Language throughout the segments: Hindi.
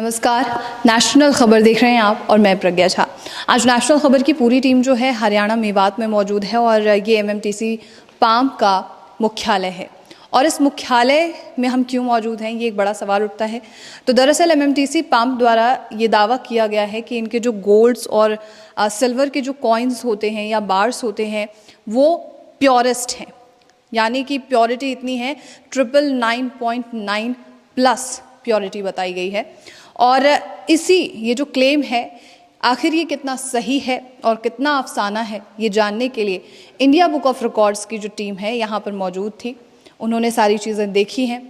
नमस्कार, नेशनल खबर देख रहे हैं आप और मैं प्रज्ञा झा। आज नेशनल खबर की पूरी टीम जो है हरियाणा मेवात में मौजूद है और ये एमएमटीसी पाम्प का मुख्यालय है। और इस मुख्यालय में हम क्यों मौजूद हैं, ये एक बड़ा सवाल उठता है। तो दरअसल एमएमटीसी पाम्प द्वारा ये दावा किया गया है कि इनके जो गोल्ड्स और सिल्वर के जो कॉइन्स होते हैं या बार्स होते हैं वो प्योरेस्ट हैं, यानी कि प्योरिटी इतनी है 999.9 प्लस प्योरिटी बताई गई है। और ये जो क्लेम है आखिर ये कितना सही है और कितना अफसाना है, ये जानने के लिए इंडिया बुक ऑफ रिकॉर्ड्स की जो टीम है यहाँ पर मौजूद थी। उन्होंने सारी चीज़ें देखी हैं,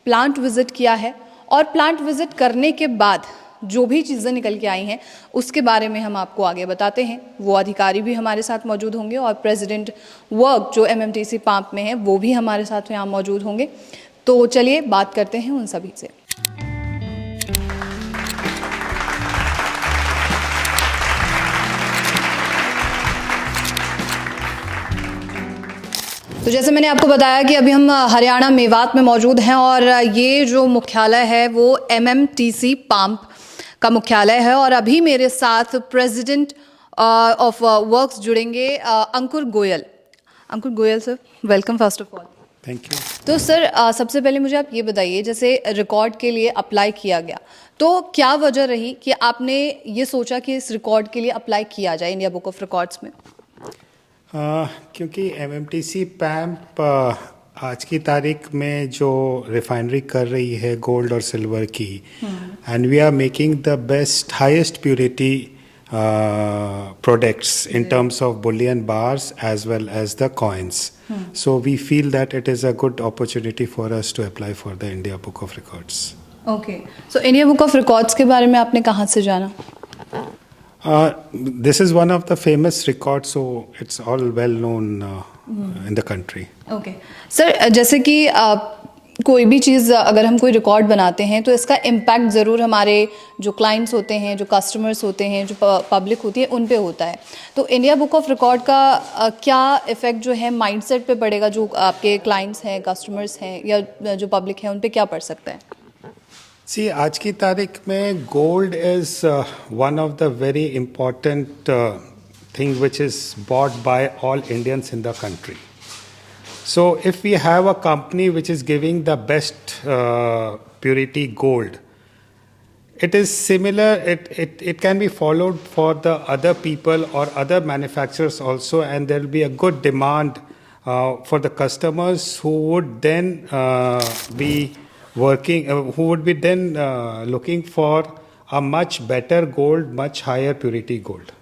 प्लांट विज़िट किया है और प्लांट विज़िट करने के बाद जो भी चीज़ें निकल के आई हैं उसके बारे में हम आपको आगे बताते हैं। वो अधिकारी भी हमारे साथ मौजूद होंगे और प्रेसिडेंट वर्क जो एमएमटीसी पाम्प में है वो भी हमारे साथ यहाँ मौजूद होंगे। तो चलिए बात करते हैं उन सभी से। तो जैसे मैंने आपको बताया कि अभी हम हरियाणा मेवात में मौजूद हैं और ये जो मुख्यालय है वो एमएमटीसी पाम्प का मुख्यालय है और अभी मेरे साथ प्रेसिडेंट ऑफ वर्क्स जुड़ेंगे Ankur Goyal. Ankur Goyal sir, welcome first of all. Thank you. तो सर सबसे पहले मुझे आप ये बताइए, जैसे रिकॉर्ड के लिए अप्लाई किया गया तो क्या वजह रही कि आपने ये सोचा कि इस रिकॉर्ड के लिए अप्लाई किया जाए इंडिया बुक ऑफ रिकॉर्ड्स में? क्योंकि एमएमटीसी पाम्प आज की तारीख में जो रिफाइनरी कर रही है गोल्ड और सिल्वर की, and we are making the best highest purity products in terms of bullion bars as well as the coins. So we feel that it is a good opportunity for us to apply for the India Book of Records. Okay. So India Book of Records के बारे में आपने कहाँ से जाना? This is one of the famous records, so it's all well known in the country. Okay. Sir, जैसे कि कोई भी चीज़ अगर हम कोई रिकॉर्ड बनाते हैं तो इसका इम्पैक्ट ज़रूर हमारे जो क्लाइंट्स होते हैं, जो कस्टमर्स होते हैं, जो पब्लिक होती है उन पे होता है। तो इंडिया बुक ऑफ रिकॉर्ड का क्या इफ़ेक्ट जो है माइंडसेट पे पड़ेगा, जो आपके क्लाइंट्स हैं, कस्टमर्स हैं या जो पब्लिक है उन पे क्या पड़ सकता है? See, आज की तारीख में gold is one of the very important thing which is bought by all Indians in the country. So if we have a company which is giving the best purity gold, it is similar, it can be followed for the other people or other manufacturers also, and there will be a good demand for the customers who would then be working, who would be then looking for a much better gold, much higher purity gold.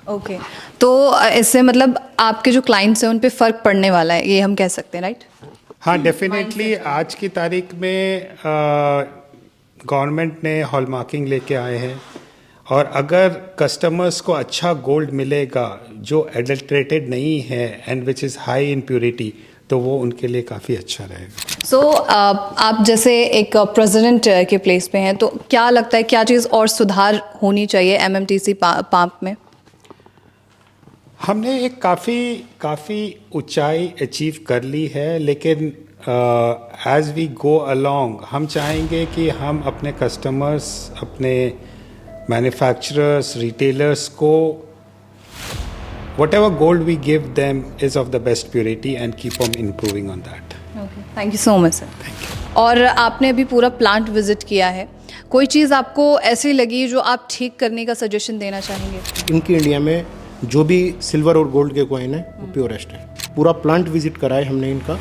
Okay तो इससे मतलब आपके जो क्लाइंट्स हैं उन पे फ़र्क पड़ने वाला है, ये हम कह सकते हैं, राइट? हाँ, डेफिनेटली आज की तारीख में गवर्नमेंट ने हॉलमार्किंग लेके आए हैं और अगर कस्टमर्स को अच्छा गोल्ड मिलेगा जो एडल्ट्रेटेड नहीं है and which is high in purity, तो वो उनके लिए काफ़ी अच्छा रहेगा। सो आप जैसे एक प्रेसिडेंट के प्लेस पे हैं, तो क्या लगता है क्या चीज़ और सुधार होनी चाहिए एमएमटीसी पाम्प में? हमने एक काफ़ी ऊंचाई अचीव कर ली है, लेकिन एज वी गो अलोंग हम चाहेंगे कि हम अपने कस्टमर्स, अपने मैन्युफैक्चरर्स, रिटेलर्स को whatever gold we give them is of the best purity and keep on improving on that. Okay, thank you so much sir. Thank you. और आपने अभी पूरा प्लांट विजिट किया है, कोई चीज़ आपको ऐसी लगी जो आप ठीक करने का सजेशन देना चाहेंगे? इनकी इंडिया में जो भी सिल्वर और गोल्ड के कॉइन है वो प्योरेस्ट है। पूरा प्लांट विजिट करा है हमने इनका।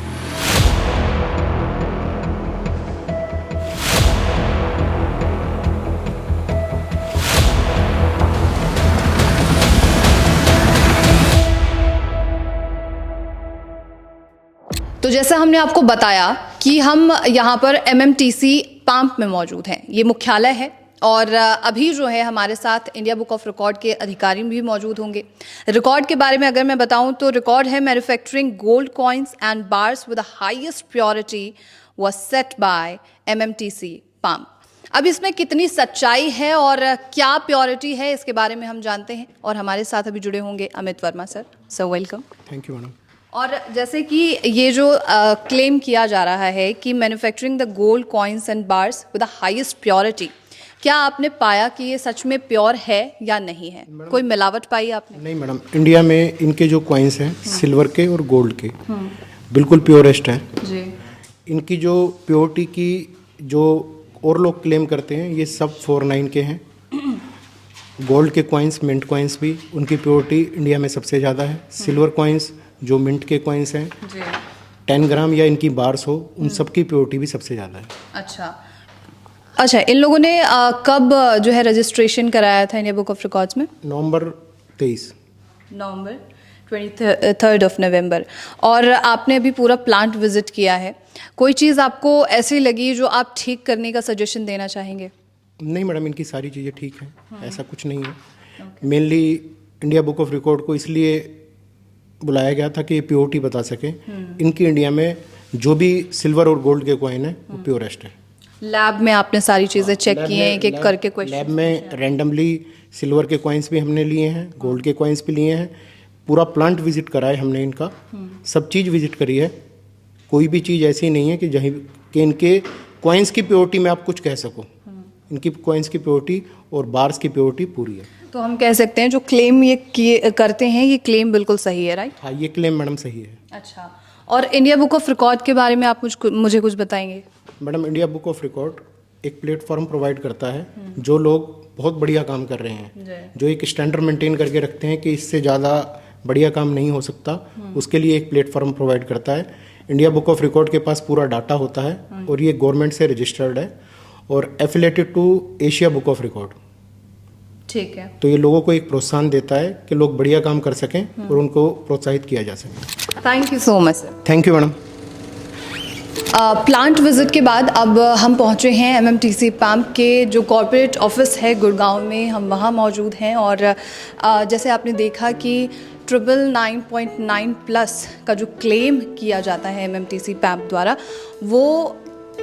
तो जैसा हमने आपको बताया कि हम यहाँ पर एमएमटीसी पाम्प में मौजूद हैं, ये मुख्यालय है और अभी जो है हमारे साथ इंडिया बुक ऑफ रिकॉर्ड के अधिकारी भी मौजूद होंगे। रिकॉर्ड के बारे में अगर मैं बताऊं तो रिकॉर्ड है manufacturing gold coins and bars with the highest purity was set by MMTC PAMP. अब इसमें कितनी सच्चाई है और क्या प्योरिटी है इसके बारे में हम जानते हैं और हमारे साथ अभी जुड़े होंगे Amit Verma sir. So welcome. Thank you madam. और जैसे कि ये जो क्लेम किया जा रहा है कि manufacturing the gold coins and bars with the highest purity, क्या आपने पाया कि ये सच में प्योर है या नहीं है? कोई मिलावट पाई आपने? नहीं मैडम, इंडिया में इनके जो कॉइन्स हैं सिल्वर के और गोल्ड के बिल्कुल प्योरेस्ट हैं जी। इनकी जो प्योरिटी की जो और लोग क्लेम करते हैं ये सब 49 के हैं। गोल्ड के कॉइन्स, मिंट कॉइन्स भी उनकी प्योरिटी इंडिया में सबसे ज़्यादा है। सिल्वर कॉइन्स जो मिंट के कॉइन्स हैं जी। 10 ग्राम या इनकी बार्स हो, उन सब की प्योरिटी भी सबसे ज़्यादा है। अच्छा, इन लोगों ने कब जो है रजिस्ट्रेशन कराया था इंडिया बुक ऑफ रिकॉर्ड्स में? नवंबर 23। नवंबर 23 ऑफ नवंबर। और आपने अभी पूरा प्लांट विजिट किया है, कोई चीज़ आपको ऐसी लगी जो आप ठीक करने का सजेशन देना चाहेंगे? नहीं मैडम, इनकी सारी चीज़ें ठीक हैं, ऐसा कुछ नहीं है। Mainly India book of record को इसलिए बुलाया गया था कि ये प्योरिटी बता सके। इनकी इंडिया में जो भी सिल्वर और गोल्ड के कॉइन है वो प्योरेस्ट है। लैब में आपने सारी चीज़ें चेक की हैं, एक एक करके क्वेश्चन? लैब में रैंडमली सिल्वर के कॉइन्स भी हमने लिए हैं, गोल्ड के कॉइन्स भी लिए हैं। पूरा प्लांट विजिट करा है हमने इनका, सब चीज़ विजिट करी है। कोई भी चीज़ ऐसी नहीं है कि जहीं कि इनके कॉइन्स की प्योरिटी में आप कुछ कह सको। इनकी कॉइन्स की प्योरिटी और बार्स की प्योरिटी पूरी है। तो हम कह सकते हैं जो क्लेम ये करते हैं ये क्लेम बिल्कुल सही है, राइट? हाँ, ये क्लेम मैडम सही है। अच्छा, और इंडिया बुक ऑफ रिकॉर्ड के बारे में आप मुझे कुछ बताएंगे? Madam, India book of record एक प्लेटफॉर्म प्रोवाइड करता है जो लोग बहुत बढ़िया काम कर रहे हैं, जो एक स्टैंडर्ड मेंटेन करके रखते हैं कि इससे ज़्यादा बढ़िया काम नहीं हो सकता, उसके लिए एक प्लेटफॉर्म प्रोवाइड करता है। इंडिया बुक ऑफ रिकॉर्ड के पास पूरा डाटा होता है और ये गवर्नमेंट से रजिस्टर्ड है और affiliated to Asia book of record. ठीक है। तो ये लोगों को एक प्रोत्साहन देता है कि लोग बढ़िया काम कर सकें और उनको प्रोत्साहित किया जा सके। Thank you so much sir. Thank you madam. Plant visit के बाद अब हम पहुंचे हैं एमएमटीसी पैम्प के जो कॉर्पोरेट ऑफिस है गुड़गांव में, हम वहां मौजूद हैं। और जैसे आपने देखा कि 999.9 प्लस का जो क्लेम किया जाता है एमएमटीसी पैम्प द्वारा, वो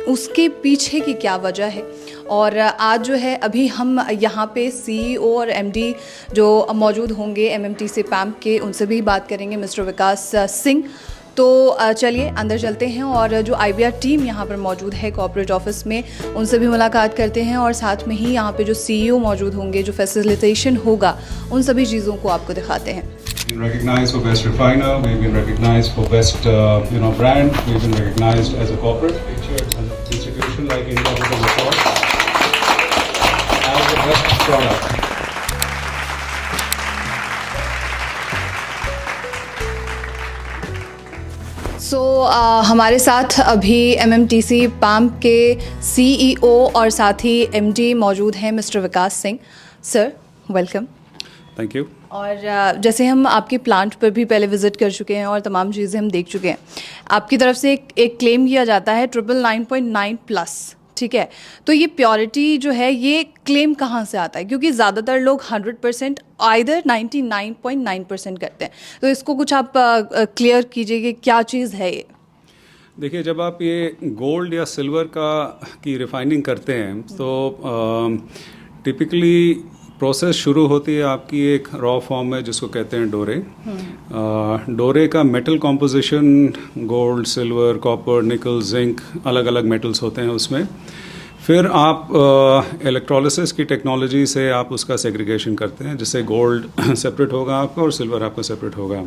उसके पीछे की क्या वजह है। और आज जो है अभी हम यहाँ पे सीईओ और एमडी जो मौजूद होंगे एमएमटीसी पैम्प के, उनसे भी बात करेंगे, मिस्टर विकास सिंह। तो चलिए अंदर चलते हैं और जो आईबीआर टीम यहाँ पर मौजूद है कॉर्पोरेट ऑफिस में, उनसे भी मुलाकात करते हैं और साथ में ही यहाँ पे जो सीईओ मौजूद होंगे, जो फैसिलिटेशन होगा, उन सभी चीज़ों को आपको दिखाते हैं। Been recognized for best refiner. We've been recognized for best, brand. We've been recognized as a corporate institution like India Book of Records as the best product. हमारे साथ अभी एमएमटीसी पैम्प के सीईओ और साथ ही एमडी मौजूद हैं, mister Vikas Singh. Sir, welcome. Thank you. और जैसे हम आपके प्लांट पर भी पहले विजिट कर चुके हैं और तमाम चीज़ें हम देख चुके हैं, आपकी तरफ से एक क्लेम किया जाता है 999.9 प्लस, ठीक है? तो ये प्योरिटी जो है, ये क्लेम कहाँ से आता है? क्योंकि ज़्यादातर लोग 100% आइदर 99.9% करते हैं। तो इसको कुछ आप क्लियर कीजिए कि क्या चीज़ है ये? देखिए, जब आप ये गोल्ड या सिल्वर की रिफाइनिंग करते हैं तो टिपिकली प्रोसेस शुरू होती है आपकी एक रॉ फॉर्म में जिसको कहते हैं डोरे। डोरे का metal composition gold, silver, copper, निकल, जिंक, अलग अलग मेटल्स होते हैं उसमें। फिर आप इलेक्ट्रोलिसिस की टेक्नोलॉजी से आप उसका सेग्रीगेशन करते हैं, जिससे गोल्ड सेपरेट होगा आपका और सिल्वर आपका सेपरेट होगा।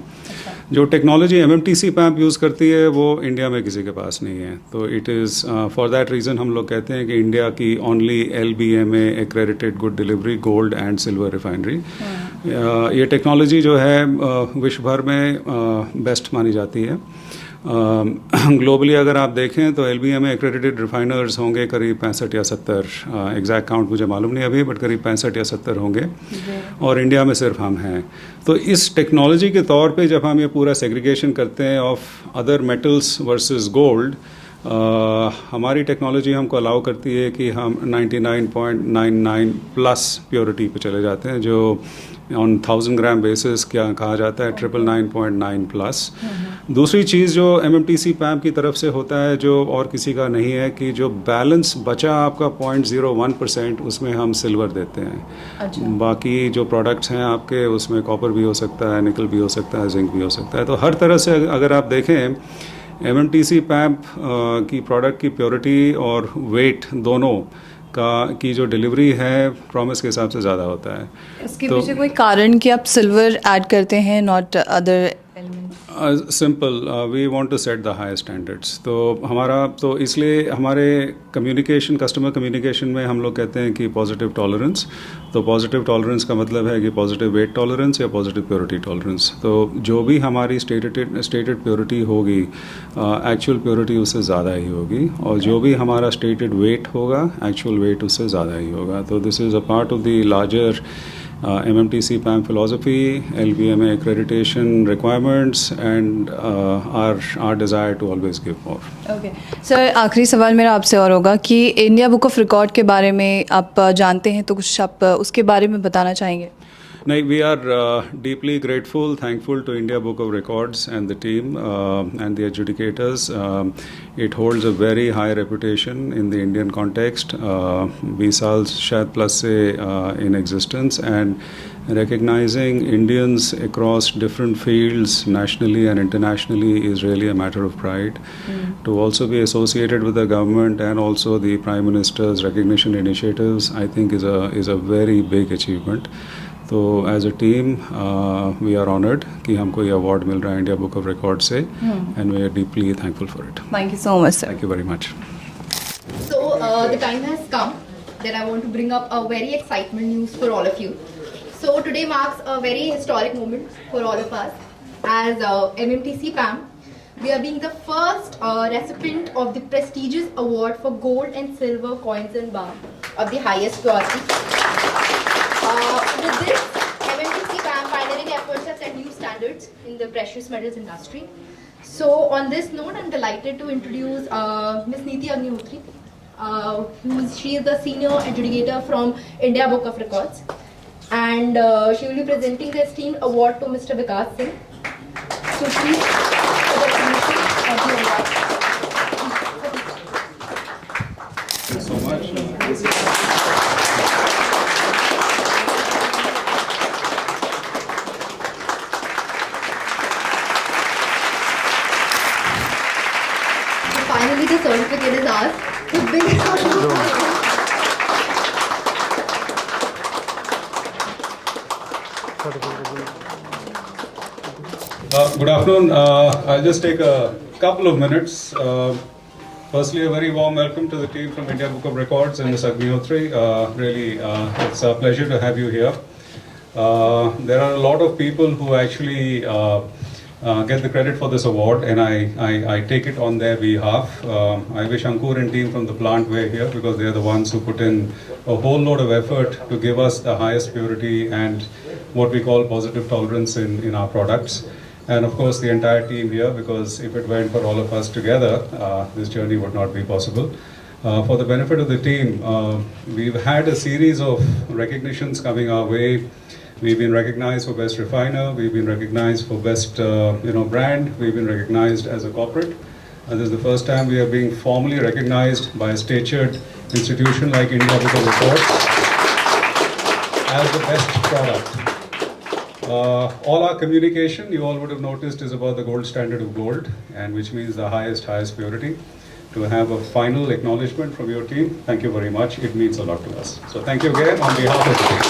जो टेक्नोलॉजी एमएमटीसी पैम्प यूज़ करती है वो इंडिया में किसी के पास नहीं है। तो it is for that reason हम लोग कहते हैं कि इंडिया की only LBMA accredited good delivery gold and silver refinery. ये टेक्नोलॉजी जो है विश्व भर में बेस्ट मानी जाती है। ग्लोबली अगर आप देखें तो LBMA एक्रेडिटेड रिफाइनर्स होंगे करीब 65 या 70, एग्जैक्ट काउंट मुझे मालूम नहीं अभी, बट करीब 65 या 70 होंगे, और इंडिया में सिर्फ हम हैं। तो इस टेक्नोलॉजी के तौर पे जब हम ये पूरा सेग्रीगेशन करते हैं of other metals versus gold, हमारी टेक्नोलॉजी हमको अलाउ करती है कि हम 99.99 प्लस प्योरिटी पे चले जाते हैं, जो ऑन 1000 ग्राम बेसिस क्या कहा जाता है 999.9 प्लस। दूसरी चीज़ जो MMTC पैम्प की तरफ से होता है, जो और किसी का नहीं है, कि जो बैलेंस बचा आपका 0.01% उसमें हम सिल्वर देते हैं। अच्छा। बाकी जो प्रोडक्ट्स हैं आपके, उसमें कॉपर भी हो सकता है, निकल भी हो सकता है, जिंक भी हो सकता है। तो हर तरह से अगर आप देखें MMTC पैम्प की प्रोडक्ट की प्योरिटी और वेट दोनों की जो डिलीवरी है प्रॉमिस के हिसाब से ज़्यादा होता है। इसके पीछे कोई कारण कि आप सिल्वर ऐड करते हैं, not other elements? Simple, we want to set the high standards. तो हमारा तो इसलिए हमारे कम्युनिकेशन, कस्टमर कम्युनिकेशन में हम लोग कहते हैं कि पॉजिटिव टॉलरेंस। तो पॉजिटिव टॉलरेंस का मतलब है कि पॉजिटिव वेट टॉलरेंस या पॉजिटिव प्योरिटी टॉलरेंस। तो जो भी हमारी स्टेटेड प्योरिटी होगी, एक्चुअल प्योरिटी उससे ज़्यादा ही होगी, और जो भी हमारा स्टेटेड वेट होगा, एक्चुअल वेट उससे ज़्यादा ही होगा। तो this is a part of the larger MMTC PAM philosophy, LBMA accreditation requirements, and our desire to always give more. Okay sir, आखिरी सवाल मेरा आपसे और होगा कि इंडिया बुक ऑफ रिकॉर्ड के बारे में आप जानते हैं, तो कुछ आप उसके बारे में बताना चाहेंगे? नहीं, we are deeply grateful, thankful to India Book of Records and the team and the adjudicators. It holds a very high reputation in the Indian context. 20 साल शायद प्लस से in existence, and recognizing Indians across different fields nationally and internationally is really a matter of pride. To also be associated with the government and also the Prime Minister's recognition initiatives, I think is a very big achievement. तो as a team we are honoured कि हमको ये अवार्ड मिल रहा है इंडिया बुक ऑफ रिकॉर्ड से, and we are deeply thankful for it. Thank you so much sir. Thank you very much. So the time has come that I want to bring up a very excitement news for all of you. So today marks a very historic moment for all of us. As MMTC PAM, we are being the first recipient of the prestigious award for gold and silver coins and bar of the highest purity. With this, MMTC PAM pioneering efforts have set new standards in the precious metals industry. So on this note, I'm delighted to introduce Ms. Neeti Agnihotri. She is the senior adjudicator from India Book of Records, and she will be presenting the esteemed award to Mr. Vikas Singh. So please, for the recognition of the award. Thank you so much. Finally, the certificate is ours. So big round of applause. Good afternoon. I'll just take a couple of minutes. Firstly, a very warm welcome to the team from India Book of Records and Ms. Agnihotri. Really, it's a pleasure to have you here. There are a lot of people who actually get the credit for this award, and I take it on their behalf. I wish Ankur and team from the plant were here, because they are the ones who put in a whole load of effort to give us the highest purity and what we call positive tolerance in our products. And of course the entire team here, because if it weren't for all of us together, this journey would not be possible. For the benefit of the team, we've had a series of recognitions coming our way. We've been recognized for best refiner, we've been recognized for best brand, we've been recognized as a corporate. And this is the first time we are being formally recognized by a statured institution like India Book of Records as the best product. All our communication, you all would have noticed, is about the gold standard of gold, and which means the highest purity. To have a final acknowledgement from your team, thank you very much. It means a lot to us. So thank you again on behalf of the team.